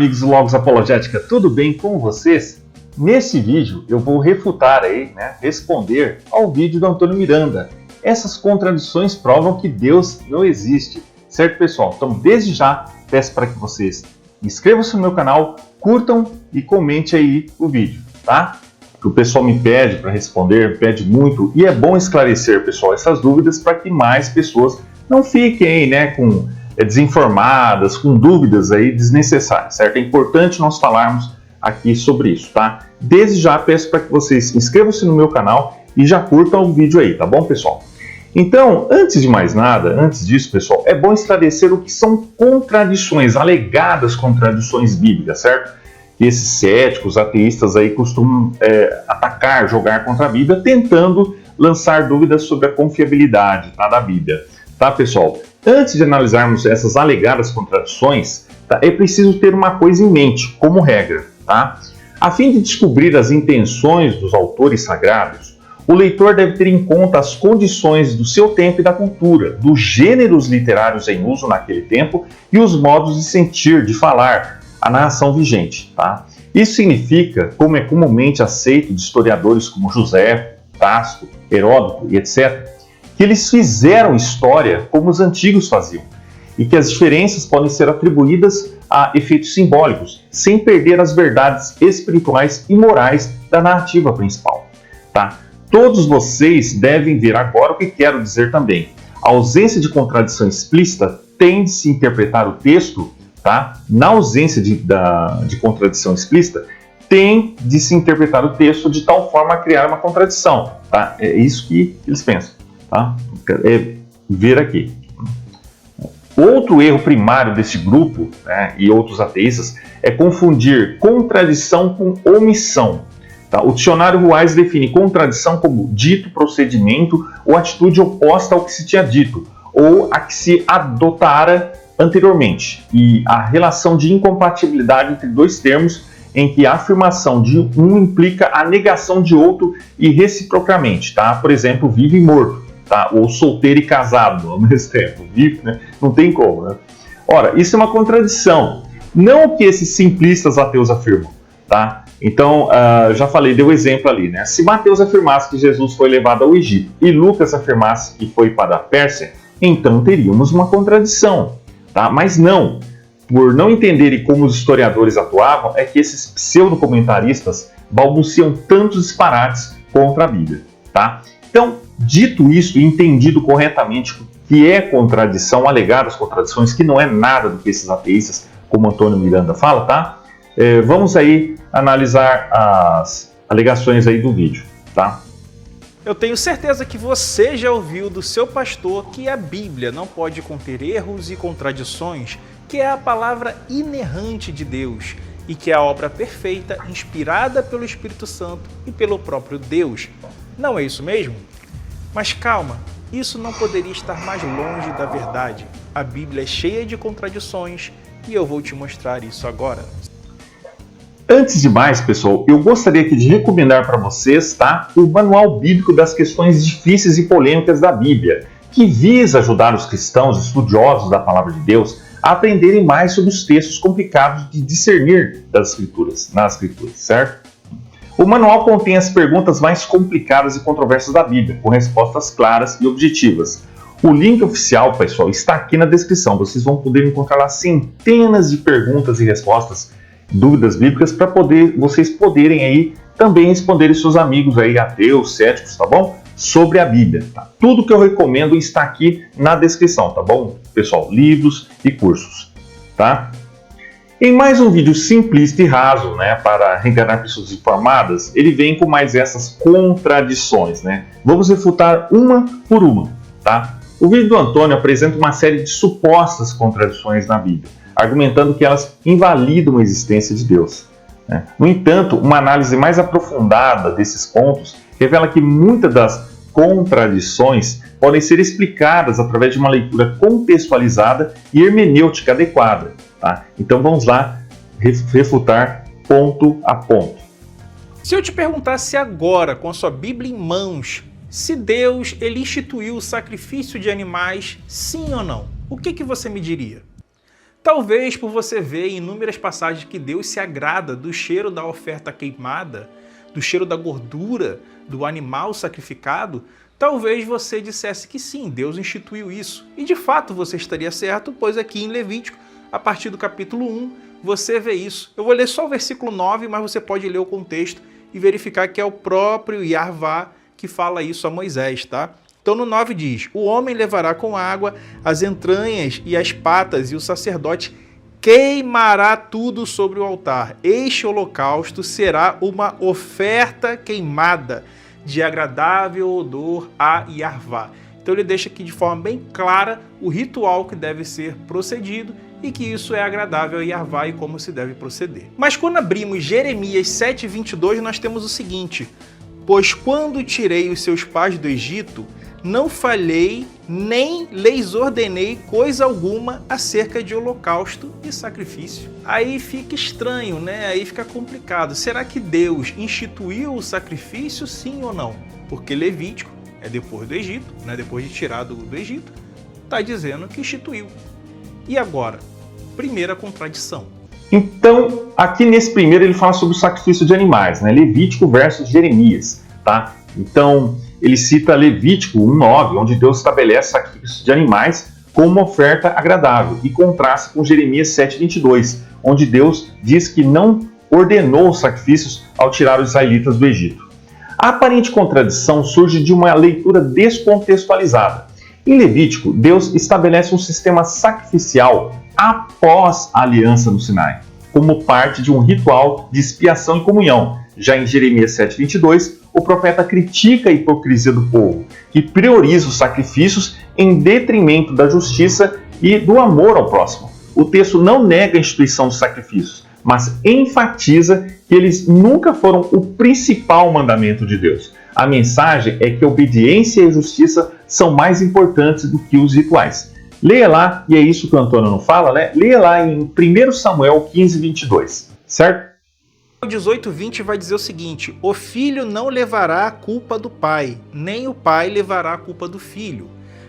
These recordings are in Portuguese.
Amigos do Logos Apologética, tudo bem com vocês? Nesse vídeo eu vou refutar responder ao vídeo do Antônio Miranda. Essas contradições provam que Deus não existe, certo, pessoal? Então, desde já, peço para que vocês inscrevam-se no meu canal, curtam e comente aí o vídeo, tá? Que o pessoal me pede para responder, pede muito, e é bom esclarecer, pessoal, essas dúvidas para que mais pessoas não fiquem aí, com desinformadas, com dúvidas aí desnecessárias, certo? É importante nós falarmos aqui sobre isso, tá? Desde já peço para que vocês inscrevam-se no meu canal e já curtam o vídeo aí, tá bom, pessoal? Então, antes de mais nada, antes disso, pessoal, é bom esclarecer o que são contradições, alegadas contradições bíblicas, certo? Que esses céticos, ateístas aí costumam atacar, jogar contra a Bíblia, tentando lançar dúvidas sobre a confiabilidade, tá, da Bíblia, tá, pessoal? Antes de analisarmos essas alegadas contradições, tá, é preciso ter uma coisa em mente, como regra, tá? A fim de descobrir as intenções dos autores sagrados, o leitor deve ter em conta as condições do seu tempo e da cultura, dos gêneros literários em uso naquele tempo e os modos de sentir, de falar, a narração vigente, tá? Isso significa, como é comumente aceito de historiadores como José, Tácito, Heródoto e etc., que eles fizeram história como os antigos faziam, e que as diferenças podem ser atribuídas a efeitos simbólicos, sem perder as verdades espirituais e morais da narrativa principal, tá? Todos vocês devem ver agora o que quero dizer também. A ausência de contradição explícita tem de se interpretar o texto, tá? Na ausência de contradição explícita, tem de se interpretar o texto de tal forma a criar uma contradição, tá? É isso que eles pensam, tá? É ver aqui. Outro erro primário desse grupo, e outros ateístas, é confundir contradição com omissão. Tá? O dicionário Ruais define contradição como dito procedimento ou atitude oposta ao que se tinha dito, ou a que se adotara anteriormente, e a relação de incompatibilidade entre dois termos em que a afirmação de um implica a negação de outro e reciprocamente, tá? Por exemplo, vivo e morto, tá? Ou solteiro e casado ao mesmo tempo, vivo, né? Não tem como, né? Ora, isso é uma contradição, não o que esses simplistas ateus afirmam, tá? Então, já falei, dei o exemplo ali, né? Se Mateus afirmasse que Jesus foi levado ao Egito e Lucas afirmasse que foi para a Pérsia, então teríamos uma contradição, tá? Mas não. Por não entenderem como os historiadores atuavam, é que esses pseudo-comentaristas balbuciam tantos disparates contra a Bíblia, tá? Então, dito isso e entendido corretamente que é contradição, alegadas contradições, que não é nada do que esses ateístas, como Antônio Miranda fala, tá? Vamos aí analisar as alegações aí do vídeo, tá? Eu tenho certeza que você já ouviu do seu pastor que a Bíblia não pode conter erros e contradições, que é a palavra inerrante de Deus e que é a obra perfeita, inspirada pelo Espírito Santo e pelo próprio Deus. Não é isso mesmo? Mas calma, isso não poderia estar mais longe da verdade. A Bíblia é cheia de contradições e eu vou te mostrar isso agora. Antes de mais, pessoal, eu gostaria aqui de recomendar para vocês, tá, o Manual Bíblico das Questões Difíceis e Polêmicas da Bíblia, que visa ajudar os cristãos estudiosos da Palavra de Deus a aprenderem mais sobre os textos complicados de discernir nas Escrituras, certo? O manual contém as perguntas mais complicadas e controversas da Bíblia, com respostas claras e objetivas. O link oficial, pessoal, está aqui na descrição. Vocês vão poder encontrar lá centenas de perguntas e respostas, dúvidas bíblicas, para vocês poderem aí também responderem seus amigos aí ateus, céticos, tá bom? Sobre a Bíblia, tá? Tudo que eu recomendo está aqui na descrição, tá bom, pessoal? Livros e cursos, tá? Em mais um vídeo simplista e raso, para enganar pessoas informadas, ele vem com mais essas contradições, Vamos refutar uma por uma, tá? O vídeo do Antônio apresenta uma série de supostas contradições na Bíblia, argumentando que elas invalidam a existência de Deus, No entanto, uma análise mais aprofundada desses pontos revela que muitas das contradições podem ser explicadas através de uma leitura contextualizada e hermenêutica adequada, tá? Então vamos lá refutar ponto a ponto. Se eu te perguntasse agora, com a sua Bíblia em mãos, se Deus instituiu o sacrifício de animais, sim ou não, o que você me diria? Talvez por você ver em inúmeras passagens que Deus se agrada do cheiro da oferta queimada, do cheiro da gordura do animal sacrificado, talvez você dissesse que sim, Deus instituiu isso. E de fato você estaria certo, pois aqui em Levítico, a partir do capítulo 1, você vê isso. Eu vou ler só o versículo 9, mas você pode ler o contexto e verificar que é o próprio Yahavá que fala isso a Moisés, tá? Então no 9 diz: o homem levará com água as entranhas e as patas, e o sacerdote queimará tudo sobre o altar. Este holocausto será uma oferta queimada de agradável odor a Yahavá. Então ele deixa aqui de forma bem clara o ritual que deve ser procedido e que isso é agradável a Yahavá e como se deve proceder. Mas quando abrimos Jeremias 7:22, nós temos o seguinte: pois quando tirei os seus pais do Egito, não falhei, nem lhes ordenei coisa alguma acerca de holocausto e sacrifício. Aí fica estranho, né? Aí fica complicado. Será que Deus instituiu o sacrifício, sim ou não? Porque Levítico é depois do Egito, né? Depois de tirar do Egito, está dizendo que instituiu. E agora? Primeira contradição. Então, aqui nesse primeiro ele fala sobre o sacrifício de animais, né? Levítico versus Jeremias, tá? Então, ele cita Levítico 1:9, onde Deus estabelece sacrifício de animais como uma oferta agradável, e contrasta com Jeremias 7:22, onde Deus diz que não ordenou os sacrifícios ao tirar os israelitas do Egito. A aparente contradição surge de uma leitura descontextualizada. Em Levítico, Deus estabelece um sistema sacrificial após a aliança no Sinai, como parte de um ritual de expiação e comunhão. Já em Jeremias 7:22, o profeta critica a hipocrisia do povo, que prioriza os sacrifícios em detrimento da justiça e do amor ao próximo. O texto não nega a instituição dos sacrifícios, mas enfatiza que eles nunca foram o principal mandamento de Deus. A mensagem é que a obediência e a justiça são mais importantes do que os rituais. Leia lá, e é isso que o Antônio não fala, né? Leia lá em 1 Samuel 15:22, certo? O 18:20 vai dizer o seguinte: o filho não levará a culpa do pai, nem o pai levará a culpa do filho.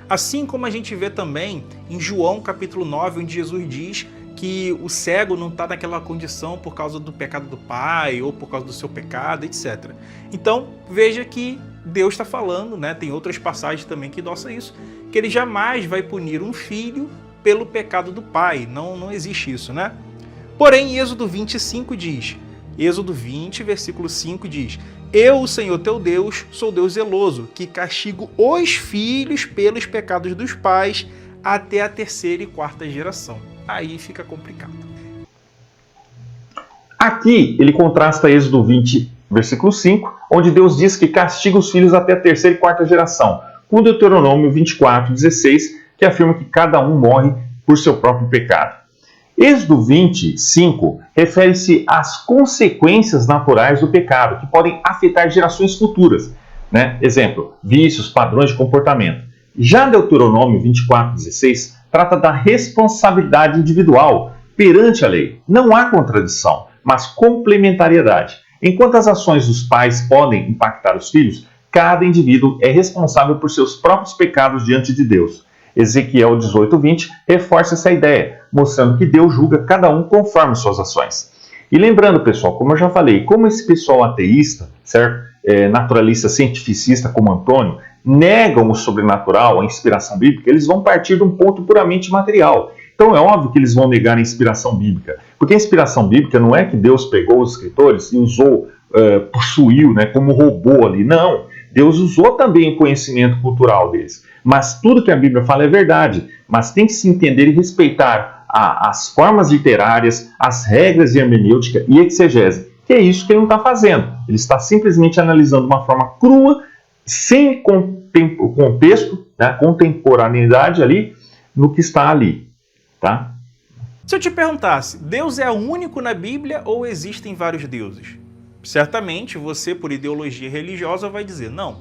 Assim como a gente vê também em João capítulo 9, onde Jesus diz que o cego não está naquela condição por causa do pecado do pai ou por causa do seu pecado, etc. Então, veja que Deus está falando, né? Tem outras passagens também que endossam isso, que ele jamais vai punir um filho pelo pecado do pai. Não existe isso, né? Porém, Êxodo 25 diz, Êxodo 20, versículo 5 diz: eu, o Senhor teu Deus, sou Deus zeloso, que castigo os filhos pelos pecados dos pais até a 3ª e 4ª geração. Aí fica complicado. Aqui ele contrasta Êxodo 20, versículo 5, onde Deus diz que castiga os filhos até a 3ª e 4ª geração, com Deuteronômio 24:16, que afirma que cada um morre por seu próprio pecado. Êxodo 25 refere-se às consequências naturais do pecado, que podem afetar gerações futuras, né? Exemplo, vícios, padrões de comportamento. Já Deuteronômio 24:16 trata da responsabilidade individual perante a lei. Não há contradição, mas complementariedade. Enquanto as ações dos pais podem impactar os filhos, cada indivíduo é responsável por seus próprios pecados diante de Deus. Ezequiel 18:20 reforça essa ideia, mostrando que Deus julga cada um conforme suas ações. E lembrando, pessoal, como eu já falei, como esse pessoal ateísta, certo? Naturalista, cientificista como Antônio, negam o sobrenatural, a inspiração bíblica, eles vão partir de um ponto puramente material. Então é óbvio que eles vão negar a inspiração bíblica, porque a inspiração bíblica não é que Deus pegou os escritores e usou, possuiu, né, como robô ali. Não, Deus usou também o conhecimento cultural deles. Mas tudo que a Bíblia fala é verdade, mas tem que se entender e respeitar as formas literárias, as regras de hermenêutica e exegese, que é isso que ele não está fazendo. Ele está simplesmente analisando de uma forma crua, sem contexto, né, contemporaneidade ali, no que está ali. Tá? Se eu te perguntasse, Deus é o único na Bíblia ou existem vários deuses? Certamente você, por ideologia religiosa, vai dizer, não,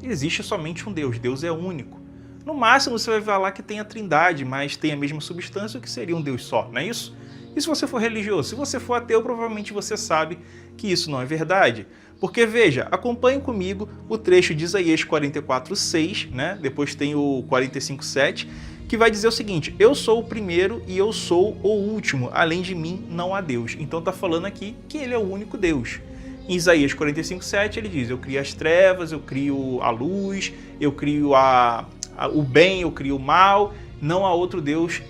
existe somente um Deus, Deus é único. No máximo você vai falar que tem a Trindade, mas tem a mesma substância, que seria um Deus só, não é isso? E se você for religioso? Se você for ateu, provavelmente você sabe que isso não é verdade. Porque veja, acompanhe comigo o trecho de Isaías 44:6, né? Depois tem o 45:7, que vai dizer o seguinte: eu sou o primeiro e eu sou o último, além de mim não há Deus. Então está falando aqui que ele é o único Deus. Em Isaías 45:7 ele diz: eu crio as trevas, eu crio a luz, eu crio o bem, eu crio o mal, não há outro Deus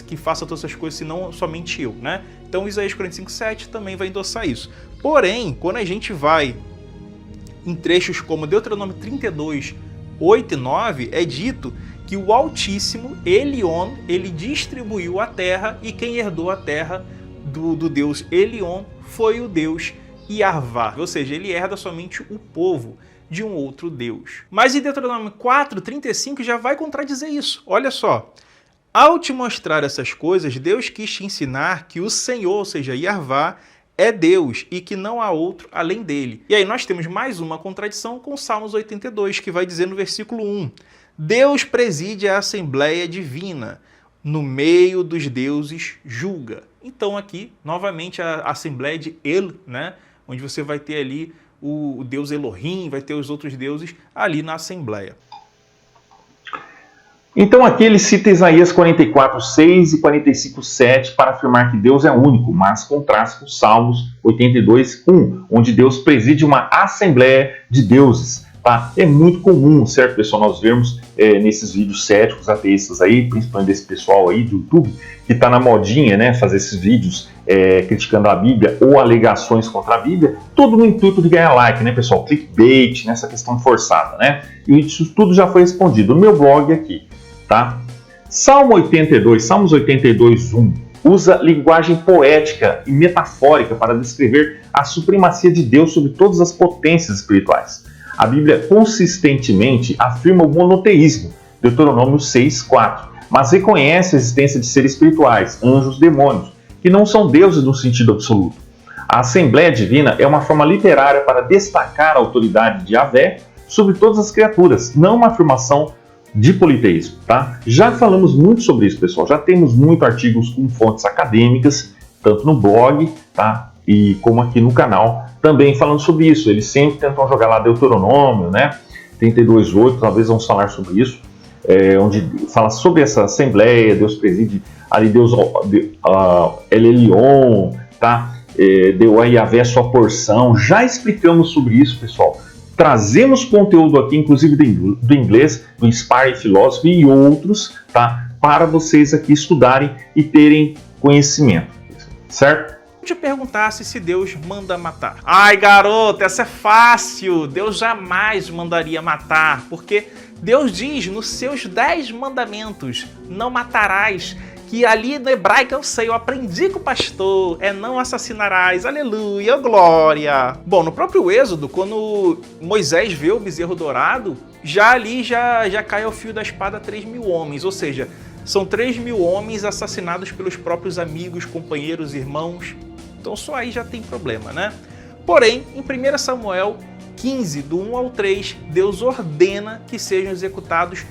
que faça todas essas coisas senão somente eu, né? Então Isaías 45:7 também vai endossar isso. Porém, quando a gente vai em trechos como Deuteronômio 32, 8 e 9, é dito que o Altíssimo, Elion, ele distribuiu a terra, e quem herdou a terra do Deus Elion foi o Deus Yarvá, ou seja, ele herda somente o povo de um outro Deus. Mas em Deuteronômio 4:35 já vai contradizer isso. Olha só: ao te mostrar essas coisas, Deus quis te ensinar que o Senhor, ou seja, Yarvá, é Deus e que não há outro além dele. E aí nós temos mais uma contradição com Salmos 82, que vai dizer no versículo 1: Deus preside a Assembleia Divina, no meio dos deuses julga. Então aqui, novamente, a Assembleia de El, né? Onde você vai ter ali o Deus Elohim, vai ter os outros deuses ali na Assembleia. Então aqui ele cita Isaías 44:6 e 45:7 para afirmar que Deus é único, mas contrasta com Salmos 82:1, onde Deus preside uma assembleia de deuses. Tá? É muito comum, certo, pessoal, nós vermos nesses vídeos céticos, ateístas aí, principalmente desse pessoal aí do YouTube, que está na modinha, né, fazer esses vídeos criticando a Bíblia ou alegações contra a Bíblia, tudo no intuito de ganhar like, né, pessoal? Clickbait, nessa questão forçada, né? E isso tudo já foi respondido no meu blog aqui. Tá? Salmos 82:1 usa linguagem poética e metafórica para descrever a supremacia de Deus sobre todas as potências espirituais. A Bíblia consistentemente afirma o monoteísmo, Deuteronômio 6:4, mas reconhece a existência de seres espirituais, anjos, demônios, que não são deuses no sentido absoluto. A Assembleia Divina é uma forma literária para destacar a autoridade de Yahvé sobre todas as criaturas, não uma afirmação de politeísmo, tá? Já falamos muito sobre isso, pessoal. Já temos muitos artigos com fontes acadêmicas, tanto no blog, tá? E como aqui no canal, também falando sobre isso. Eles sempre tentam jogar lá Deuteronômio, né? 32:8, talvez vamos falar sobre isso, onde fala sobre essa assembleia, Deus preside ali, Deus El Elyon, tá? Deu a Yahvé a sua porção. Já explicamos sobre isso, pessoal. Trazemos conteúdo aqui, inclusive do inglês, do Inspire Philosophy e outros, tá? Para vocês aqui estudarem e terem conhecimento, certo? Te perguntasse se Deus manda matar. Ai, garoto, essa é fácil. Deus jamais mandaria matar, porque Deus diz nos seus 10 mandamentos: não matarás. Que ali no hebraico eu sei, eu aprendi com o pastor, não assassinarás, aleluia, glória. Bom, no próprio Êxodo, quando Moisés vê o bezerro dourado, já cai ao fio da espada 3.000 homens, ou seja, são 3.000 homens assassinados pelos próprios amigos, companheiros, irmãos. Então só aí já tem problema, né? Porém, em 1 Samuel 15, do 1 ao 3, Deus ordena que sejam executados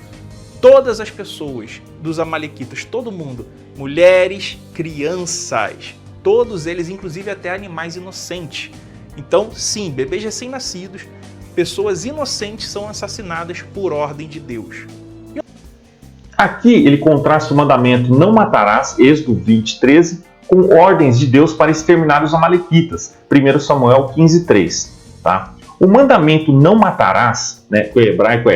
todas as pessoas dos amalequitas, todo mundo, mulheres, crianças, todos eles, inclusive até animais inocentes. Então, sim, bebês recém-nascidos, pessoas inocentes são assassinadas por ordem de Deus. Aqui ele contrasta o mandamento não matarás, Êxodo 20:13, com ordens de Deus para exterminar os amalequitas, 1 Samuel 15:3. Tá? O mandamento não matarás, né, que o hebraico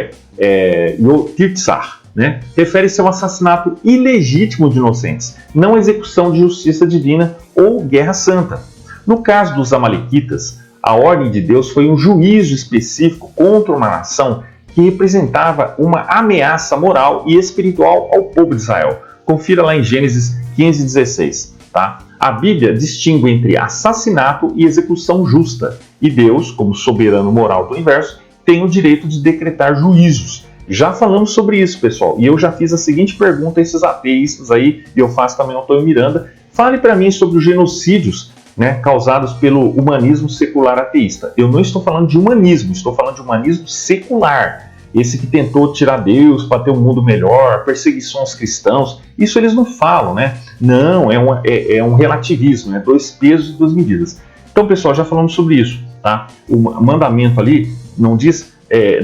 Yotirtzar, né, refere-se ao assassinato ilegítimo de inocentes, não execução de justiça divina ou guerra santa. No caso dos amalequitas, a ordem de Deus foi um juízo específico contra uma nação que representava uma ameaça moral e espiritual ao povo de Israel. Confira lá em Gênesis 15:16. Tá? A Bíblia distingue entre assassinato e execução justa, e Deus, como soberano moral do universo, tem o direito de decretar juízos. Já falamos sobre isso, pessoal, e eu já fiz a seguinte pergunta a esses ateístas aí, e eu faço também ao Antônio Miranda: fale para mim sobre os genocídios, né, causados pelo humanismo secular ateísta. Eu não estou falando de humanismo, estou falando de humanismo secular. Esse que tentou tirar Deus para ter um mundo melhor, perseguição aos cristãos, isso eles não falam, né? Não, é um relativismo, né? 2 pesos e 2 medidas. Então, pessoal, já falamos sobre isso, tá? O mandamento ali não diz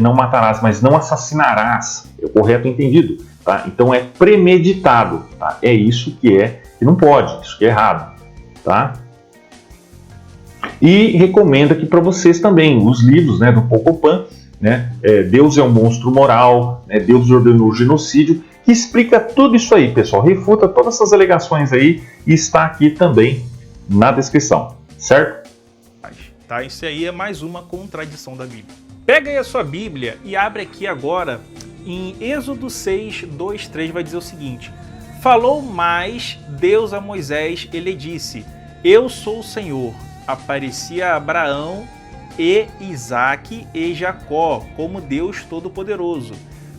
não matarás, mas não assassinarás, é o correto entendido. tá? Então é premeditado, tá? É isso que não pode, isso que é errado, tá? E recomendo aqui para vocês também os livros, né, do Pocopan, né? Deus é um monstro moral, né? Deus ordenou o genocídio, que explica tudo isso aí, pessoal. Refuta todas essas alegações aí e está aqui também na descrição, certo? Tá, isso aí é mais uma contradição da Bíblia. Pega aí a sua Bíblia e abre aqui agora em Êxodo 6, 2, 3, vai dizer o seguinte: falou mais Deus a Moisés, ele disse: eu sou o Senhor. Aparecia a Abraão e Isaque e Jacó como Deus Todo-Poderoso.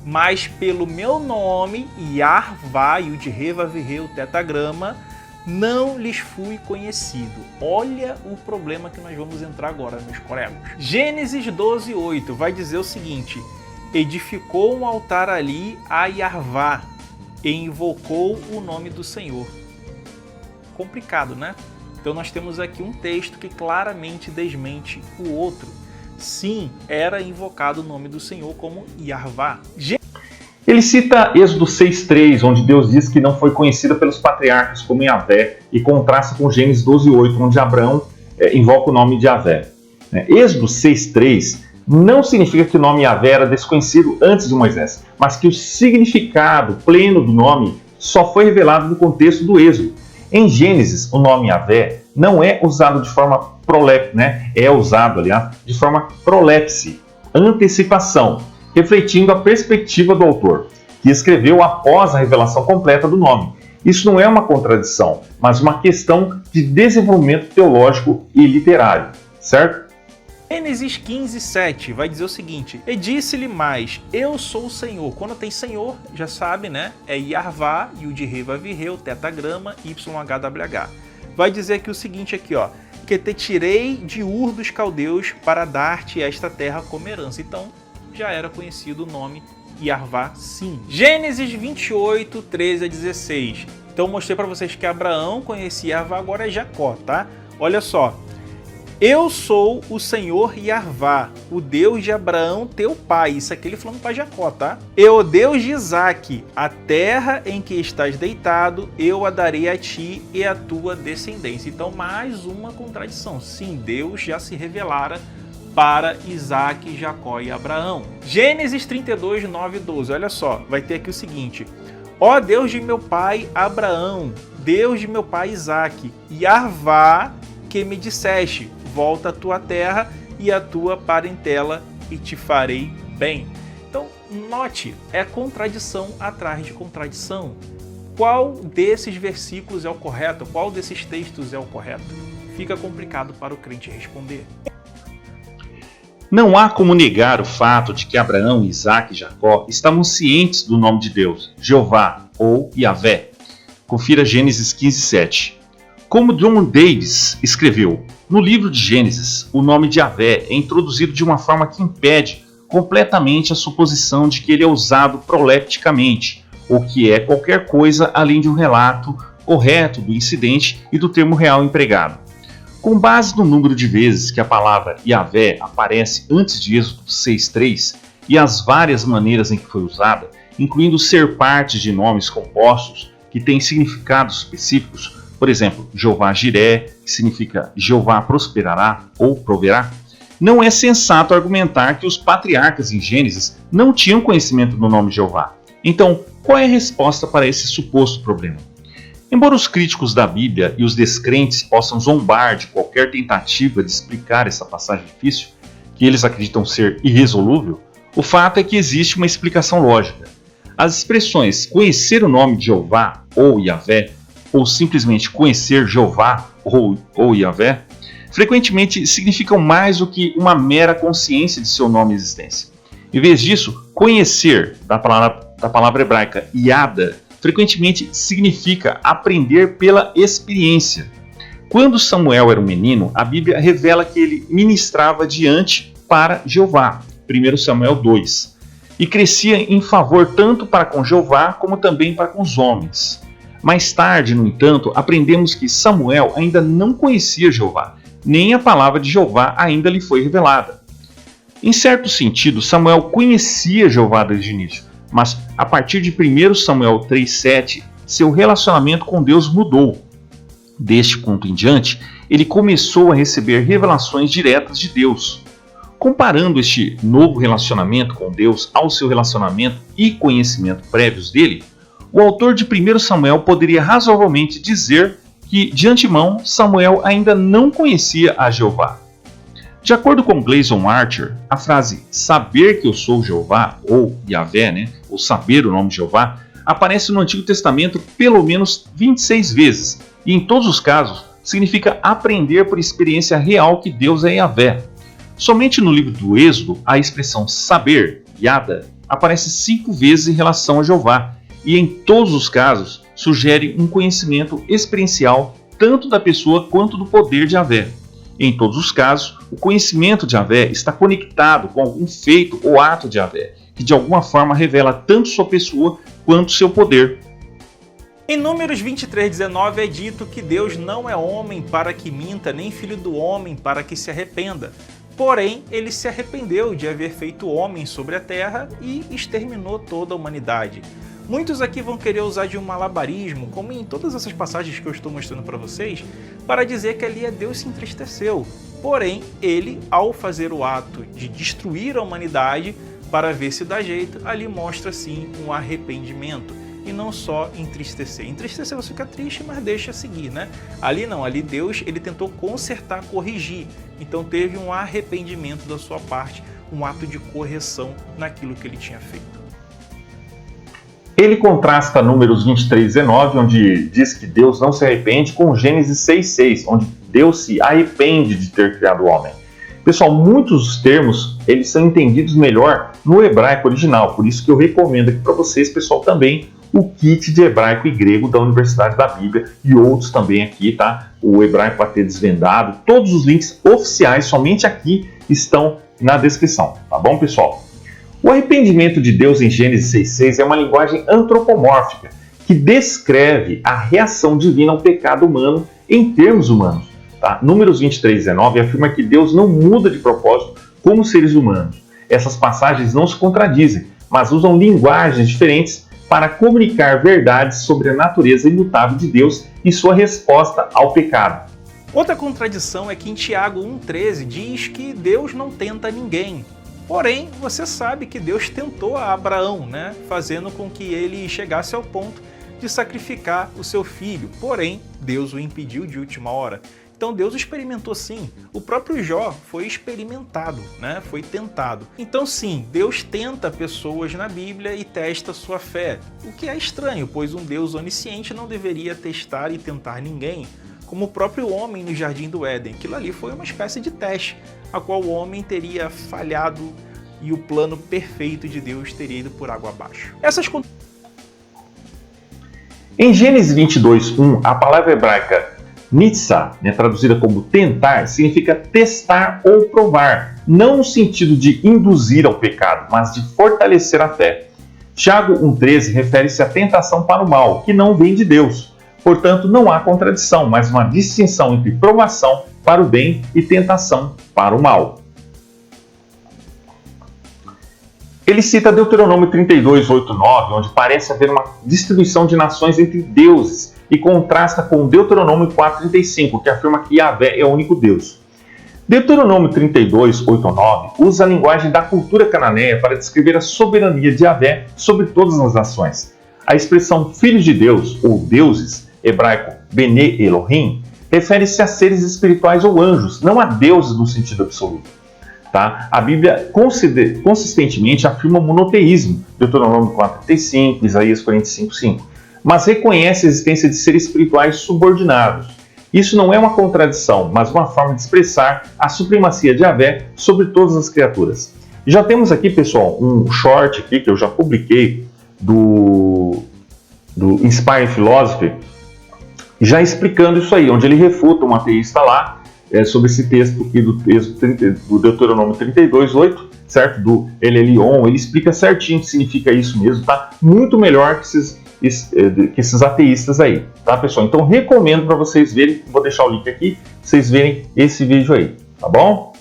Mas pelo meu nome, Yarvá, Yud-He-Vav-He, o tetagrama, não lhes fui conhecido. Olha o problema que nós vamos entrar agora, meus colegas. Gênesis 12, 8 vai dizer o seguinte: edificou um altar ali a Yarvá e invocou o nome do Senhor. Complicado, né? Então nós temos aqui um texto que claramente desmente o outro. Sim, era invocado o nome do Senhor como Yarvá. Ele cita Êxodo 6,3, onde Deus diz que não foi conhecida pelos patriarcas como Yahvé, e contrasta com Gênesis 12,8, onde Abraão invoca o nome de Yahvé. Êxodo 6,3 não significa que o nome Yahvé era desconhecido antes de Moisés, mas que o significado pleno do nome só foi revelado no contexto do Êxodo. Em Gênesis, o nome Yahvé não é usado de forma prolepse, né? É usado, aliás, de forma prolepse, antecipação, refletindo a perspectiva do autor, que escreveu após a revelação completa do nome. Isso não é uma contradição, mas uma questão de desenvolvimento teológico e literário, certo? Gênesis 15, 7 vai dizer o seguinte: e disse-lhe mais, eu sou o Senhor. Quando tem Senhor, já sabe, né? É Yarvá, Yud-He-Vav-He, o tetagrama, YHWH. Vai dizer aqui o seguinte aqui, ó: que te tirei de Ur dos Caldeus para dar-te esta terra como herança. Então, já era conhecido o nome Yarvá, sim. Gênesis 28, 13 a 16. Então, mostrei para vocês que Abraão conhecia Yarvá, agora é Jacó, tá? Olha só. Eu sou o Senhor Yarvá, o Deus de Abraão, teu pai. Isso aqui ele falando para Jacó, tá? E o Deus de Isaque, a terra em que estás deitado, eu a darei a ti e a tua descendência. Então, mais uma contradição. Sim, Deus já se revelara para Isaque, Jacó e Abraão. Gênesis 32, 9 e 12. Olha só, vai ter aqui o seguinte: ó Deus de meu pai Abraão, Deus de meu pai Isaque, Yarvá, que me disseste, volta à tua terra e à tua parentela e te farei bem. Então, note, é contradição atrás de contradição. Qual desses versículos é o correto? Qual desses textos é o correto? Fica complicado para o crente responder. Não há como negar o fato de que Abraão, Isaque e Jacó estavam cientes do nome de Deus, Jeová ou Yahvé. Confira Gênesis 15, 7. Como John Davis escreveu, no livro de Gênesis, o nome de Yahvé é introduzido de uma forma que impede completamente a suposição de que ele é usado prolepticamente, ou que é qualquer coisa além de um relato correto do incidente e do termo real empregado. Com base no número de vezes que a palavra Yahvé aparece antes de Êxodo 6.3 e as várias maneiras em que foi usada, incluindo ser parte de nomes compostos que têm significados específicos, por exemplo, Jeová Jiré, que significa Jeová prosperará ou proverá, não é sensato argumentar que os patriarcas em Gênesis não tinham conhecimento do nome de Jeová. Então, qual é a resposta para esse suposto problema? Embora os críticos da Bíblia e os descrentes possam zombar de qualquer tentativa de explicar essa passagem difícil, que eles acreditam ser irresolúvel, o fato é que existe uma explicação lógica. As expressões conhecer o nome de Jeová ou Yahvé, ou simplesmente conhecer Jeová ou Yahvé, frequentemente significam mais do que uma mera consciência de seu nome e existência. Em vez disso, conhecer, da palavra hebraica yada, frequentemente significa aprender pela experiência. Quando Samuel era um menino, a Bíblia revela que ele ministrava diante para Jeová, 1 Samuel 2, e crescia em favor tanto para com Jeová como também para com os homens. Mais tarde, no entanto, aprendemos que Samuel ainda não conhecia Jeová, nem a palavra de Jeová ainda lhe foi revelada. Em certo sentido, Samuel conhecia Jeová desde o início, Mas a partir de 1 Samuel 3,7, seu relacionamento com Deus mudou. Deste ponto em diante, ele começou a receber revelações diretas de Deus. Comparando este novo relacionamento com Deus ao seu relacionamento e conhecimento prévios dele, o autor de 1 Samuel poderia razoavelmente dizer que, de antemão, Samuel ainda não conhecia a Jeová. De acordo com Gleason Archer, a frase saber que eu sou Jeová, ou Yahvé, ou saber o nome de Jeová, aparece no Antigo Testamento pelo menos 26 vezes, e em todos os casos significa aprender por experiência real que Deus é Yahvé. Somente no livro do Êxodo, a expressão saber, Yada, aparece 5 vezes em relação a Jeová, e em todos os casos sugere um conhecimento experiencial tanto da pessoa quanto do poder de Yahvé. Em todos os casos, o conhecimento de Yahvé está conectado com algum feito ou ato de Yahvé, que de alguma forma revela tanto sua pessoa quanto seu poder. Em Números 23:19 é dito que Deus não é homem para que minta, nem filho do homem para que se arrependa. Porém, ele se arrependeu de haver feito homem sobre a terra e exterminou toda a humanidade. Muitos aqui vão querer usar de um malabarismo, como em todas essas passagens que eu estou mostrando para vocês, para dizer que ali Deus se entristeceu. Porém, ele, ao fazer o ato de destruir a humanidade, para ver se dá jeito, ali mostra sim um arrependimento. E não só entristecer. Entristecer você fica triste, mas deixa seguir, né? Ali não, ali Deus ele tentou consertar, corrigir. Então teve um arrependimento da sua parte, um ato de correção naquilo que ele tinha feito. Ele contrasta Números 23:19, onde diz que Deus não se arrepende, com Gênesis 6:6, onde Deus se arrepende de ter criado o homem. Pessoal, muitos dos termos eles são entendidos melhor no hebraico original, por isso que eu recomendo aqui para vocês, pessoal, também o kit de hebraico e grego da Universidade da Bíblia e outros também aqui, tá? O hebraico AT Desvendado, todos os links oficiais somente aqui estão na descrição, tá bom, pessoal? O arrependimento de Deus em Gênesis 6:6 é uma linguagem antropomórfica que descreve a reação divina ao pecado humano em termos humanos. Tá? Números 23:19 afirma que Deus não muda de propósito como seres humanos. Essas passagens não se contradizem, mas usam linguagens diferentes para comunicar verdades sobre a natureza imutável de Deus e sua resposta ao pecado. Outra contradição é que em Tiago 1,13 diz que Deus não tenta ninguém. Porém, você sabe que Deus tentou a Abraão, fazendo com que ele chegasse ao ponto de sacrificar o seu filho. Porém, Deus o impediu de última hora. Então Deus experimentou sim. O próprio Jó foi experimentado, foi tentado. Então sim, Deus tenta pessoas na Bíblia e testa sua fé. O que é estranho, pois um Deus onisciente não deveria testar e tentar ninguém. Como o próprio homem no Jardim do Éden. Aquilo ali foi uma espécie de teste, a qual o homem teria falhado e o plano perfeito de Deus teria ido por água abaixo. Em Gênesis 22:1, a palavra hebraica nitzah, traduzida como tentar, significa testar ou provar, não no sentido de induzir ao pecado, mas de fortalecer a fé. Tiago 1,13 refere-se à tentação para o mal, que não vem de Deus. Portanto, não há contradição, mas uma distinção entre provação para o bem e tentação para o mal. Ele cita Deuteronômio 32:8-9, onde parece haver uma distribuição de nações entre deuses, e contrasta com Deuteronômio 4:35, que afirma que Yahvé é o único Deus. Deuteronômio 32:8-9 usa a linguagem da cultura cananeia para descrever a soberania de Yahvé sobre todas as nações. A expressão filhos de Deus, ou deuses, hebraico Bene Elohim, refere-se a seres espirituais ou anjos, não a deuses no sentido absoluto. Tá? A Bíblia consistentemente afirma o monoteísmo, Deuteronômio 4:35, Isaías 45:5, mas reconhece a existência de seres espirituais subordinados. Isso não é uma contradição, mas uma forma de expressar a supremacia de Yahvé sobre todas as criaturas. Já temos aqui, pessoal, um short aqui que eu já publiquei do Inspire Philosophy, já explicando isso aí, onde ele refuta um ateísta lá, sobre esse texto aqui do Deuteronômio 32:8, certo? Do Elelion, ele explica certinho o que significa isso mesmo, tá? Muito melhor que esses ateístas aí, tá, pessoal? Então recomendo para vocês verem, vou deixar o link aqui, pra vocês verem esse vídeo aí, tá bom?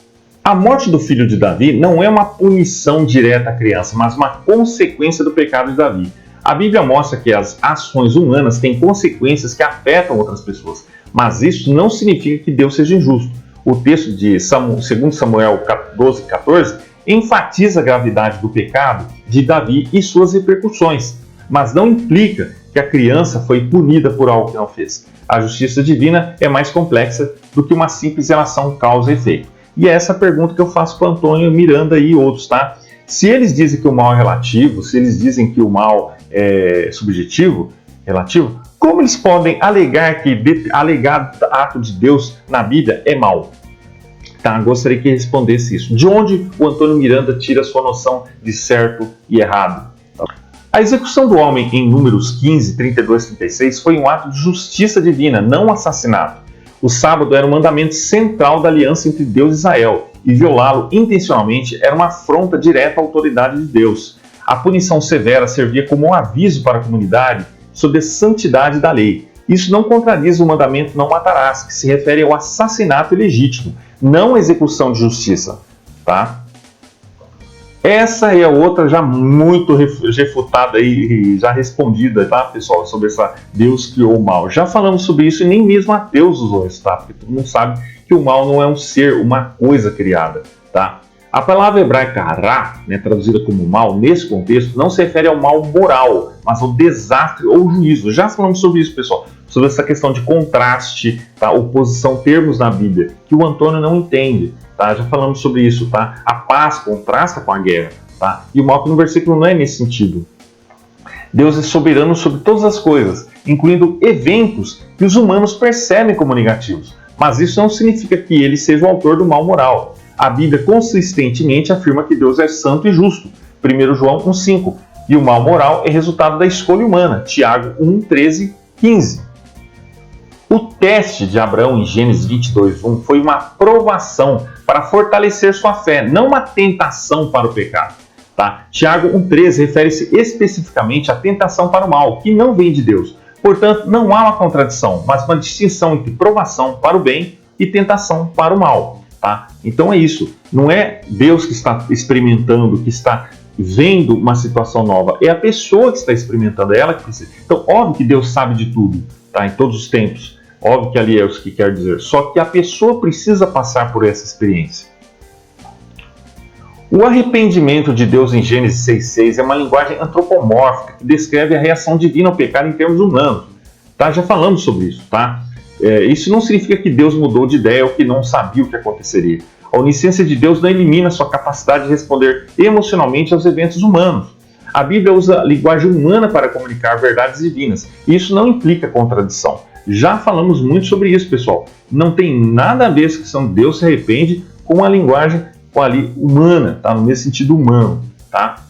A morte do filho de Davi não é uma punição direta à criança, mas uma consequência do pecado de Davi. A Bíblia mostra que as ações humanas têm consequências que afetam outras pessoas, mas isso não significa que Deus seja injusto. O texto de 2 Samuel 12:14 enfatiza a gravidade do pecado de Davi e suas repercussões, mas não implica que a criança foi punida por algo que não fez. A justiça divina é mais complexa do que uma simples relação causa e efeito. E é essa pergunta que eu faço para o Antônio Miranda e outros, tá? Se eles dizem que o mal é relativo, se eles dizem que o mal é subjetivo, relativo, como eles podem alegar que alegado ato de Deus na Bíblia é mal? Tá, gostaria que respondesse isso. De onde o Antônio Miranda tira a sua noção de certo e errado? A execução do homem em Números 15, 32 e 36 foi um ato de justiça divina, não assassinato. O sábado era um mandamento central da aliança entre Deus e Israel, e violá-lo intencionalmente era uma afronta direta à autoridade de Deus. A punição severa servia como um aviso para a comunidade sobre a santidade da lei. Isso não contradiz o mandamento não matarás, que se refere ao assassinato ilegítimo, não à execução de justiça. Tá? Essa é a outra já muito refutada e já respondida, tá, pessoal, sobre essa Deus criou o mal. Já falamos sobre isso e nem mesmo ateus usou isso, tá? Porque todo mundo sabe que o mal não é um ser, uma coisa criada, tá? A palavra hebraica ra, né, traduzida como mal, nesse contexto, não se refere ao mal moral, mas ao desastre ou juízo. Já falamos sobre isso, pessoal, sobre essa questão de contraste, tá? Oposição, termos na Bíblia, que o Antônio não entende. Tá? Já falamos sobre isso, tá? A paz contrasta com a guerra, tá? E o mal no versículo não é nesse sentido. Deus é soberano sobre todas as coisas, incluindo eventos que os humanos percebem como negativos. Mas isso não significa que ele seja o autor do mal moral. A Bíblia consistentemente afirma que Deus é santo e justo, 1 João 1,5, e o mal moral é resultado da escolha humana, Tiago 1, 13, 15. O teste de Abraão em Gênesis 22:1 foi uma provação para fortalecer sua fé, não uma tentação para o pecado. Tá? Tiago 1,13 refere-se especificamente à tentação para o mal, que não vem de Deus. Portanto, não há uma contradição, mas uma distinção entre provação para o bem e tentação para o mal. Tá? Então é isso. Não é Deus que está experimentando, que está vendo uma situação nova. É a pessoa que está experimentando, é ela que precisa. Então, óbvio que Deus sabe de tudo, tá? Em todos os tempos. Óbvio que ali é o que quer dizer. Só que a pessoa precisa passar por essa experiência. O arrependimento de Deus em Gênesis 6,6 é uma linguagem antropomórfica que descreve a reação divina ao pecado em termos humanos. Tá? Já falamos sobre isso. Tá? Isso não significa que Deus mudou de ideia ou que não sabia o que aconteceria. A onisciência de Deus não elimina sua capacidade de responder emocionalmente aos eventos humanos. A Bíblia usa a linguagem humana para comunicar verdades divinas. E isso não implica contradição. Já falamos muito sobre isso, pessoal. Não tem nada a ver com a questão de Deus se arrepende com a linguagem humana, tá? No mesmo sentido humano, tá?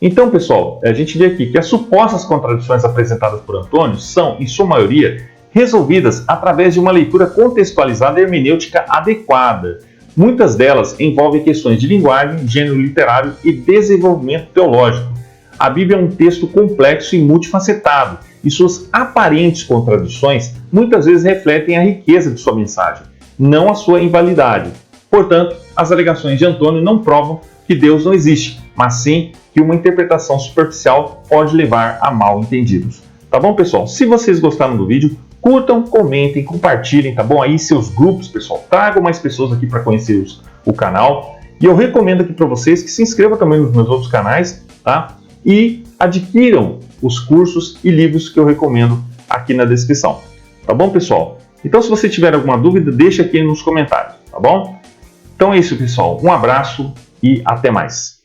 Então, pessoal, a gente vê aqui que as supostas contradições apresentadas por Antônio são, em sua maioria, resolvidas através de uma leitura contextualizada e hermenêutica adequada. Muitas delas envolvem questões de linguagem, gênero literário e desenvolvimento teológico. A Bíblia é um texto complexo e multifacetado, e suas aparentes contradições muitas vezes refletem a riqueza de sua mensagem, não a sua invalidade. Portanto, as alegações de Antônio não provam que Deus não existe, mas sim que uma interpretação superficial pode levar a mal entendidos. Tá bom, pessoal? Se vocês gostaram do vídeo, curtam, comentem, compartilhem, tá bom? Aí seus grupos, pessoal, tragam mais pessoas aqui para conhecer o canal. E eu recomendo aqui para vocês que se inscrevam também nos meus outros canais, tá? E adquiram os cursos e livros que eu recomendo aqui na descrição. Tá bom, pessoal? Então, se você tiver alguma dúvida, deixa aqui nos comentários, tá bom? Então é isso, pessoal. Um abraço e até mais.